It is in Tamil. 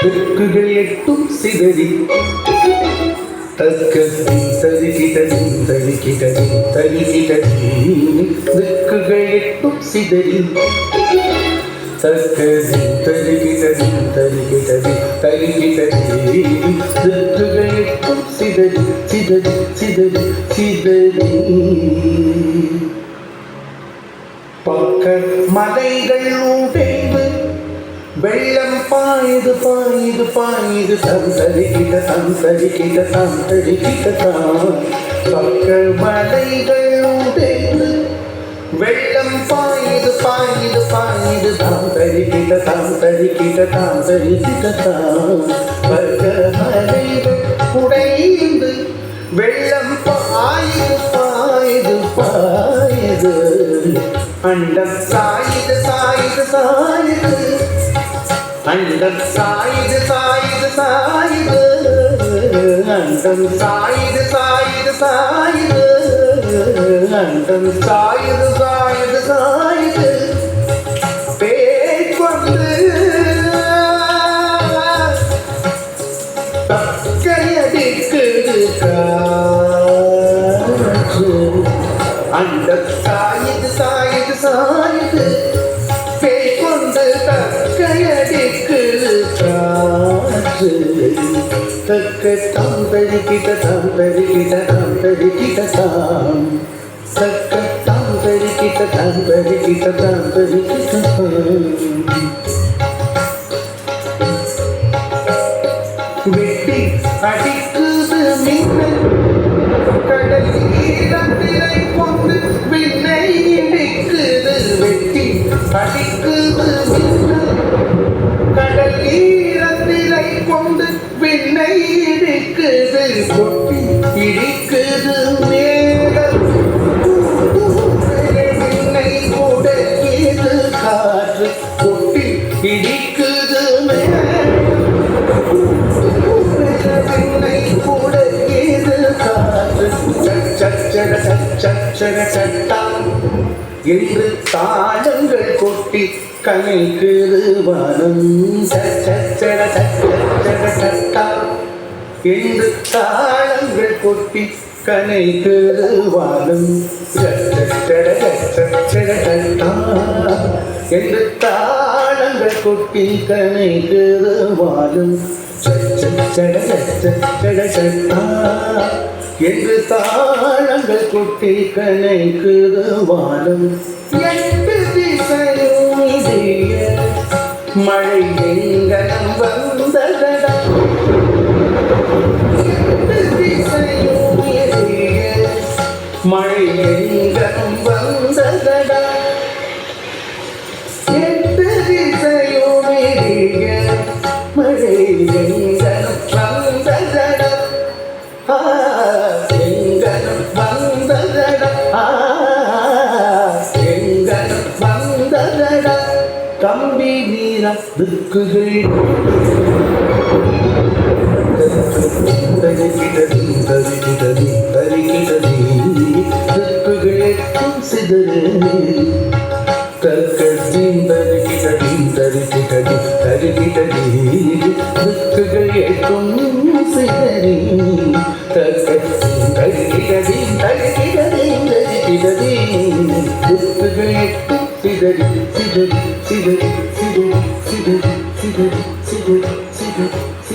திக்குகள் எட்டும் சிதறி தற்கதி தருகிடதி தருகிடதி தருகிடதி திக்குகள் எட்டும் சிதறி தற்கதி தருகிடதி தருகிடதி தருகிடதி திக்குகள் எட்டும் சிதறி சிதறி சிதறி சிதறி பக்க மலைகள் உடைந்து வெள்ளம் பாயுது பாயுது பாயுது தந்தரிக்கிட்ட தந்தரிக்கிட்ட தந்தரிக்கிட்ட தான் பக்க மலைகள் உடைந்து வெள்ளம் பாயுது பாயுது பாயுது தந்தரிக்கிட்ட தந்தரிக்கிட்ட தந்தரிக்கிட்ட தான் பக்க மலைகள் உடைந்து வெள்ளம் பாயுது பாயுது பாயுது அண்டம் சாயுது சாயுது சாயுது அண்டம் சாயுது சாயுது சாயுது அண்டம் சாயுது சாயுது சாயுது அண்டம் சாயுது சாயுது சாயுது பேய்கொண்டு தக்கையடிக்குது காற்று அண்டம் சாயுது சாயுது சாயுது பேய்கொண்டு தக்கையடிக்குது காற்று தக்க தாம் தரிக்கிட்ட தாம் தரிக்கிட்ட தாம் தரிக்கிட்ட தாம் தக்க தாம் தரிக்கிட்ட தாம் தரிக்கிட்ட தாம் தரிக்கிட்ட வெட்டி அடிக்குது மின்னல் கடல் ஈரத்திரை கொண்டு விண்ணை இடிக்குது வெட்டி அடிக்குது மின்னல் கடல் ஈரத்திரை கொண்டு விண்ணை இடிக்குது கொட்டி இடிக்குது மேடல் விண்ணை உடைக்குது காற்று கொட்டி இடிக்குது மேடல் விண்ணை உடைக்குது காற்று சச்சட சச்சட சட்டாம் என்று தாளங்கள் கொட்டி கனைக்குது வானம் சச்சட சச்சட சட்டாம் என்று தாளங்கள் கொட்டி கனைக்குது வானம் சச்சட சச்சட சட்டாம் என்று தாளங்கள் கொட்டி கனைக்குது வானம் சச்சட சச்சட சட்டாம் என்று தாளங்கள் கொட்டி கனைக்குது வானம் எட்டு திசையும் இதய மழை எங்கனம் வந்ததடா எட்டு திசையும் இதய மழை எங்கனம் வந்ததடா எட்டு திசையும் இதய மழை எங்கனம் வந்ததடா எங்கனம் வந்ததடா எங்கனம் வந்ததடா கம்பி வீரா திக்குகள் தரிக்கிட்டது தரிக்கிட்டது தரிக்கிட்டது திக்குகள் எட்டும் சிதறு தற்கத்தின் தரிக்கிட்டது தரிக்கிட்டது தரிக்கிட்டது திக்குகள் எட்டும் சிதறி தற்கத்தின் தரிக்கிட்டது தரிக்கிட்டது தரிக்கிட்டது திக்குகள் எட்டும் சிதறி சிதறி சிதறி சிதறி சிதறி சிதறி சிதறி சிதறி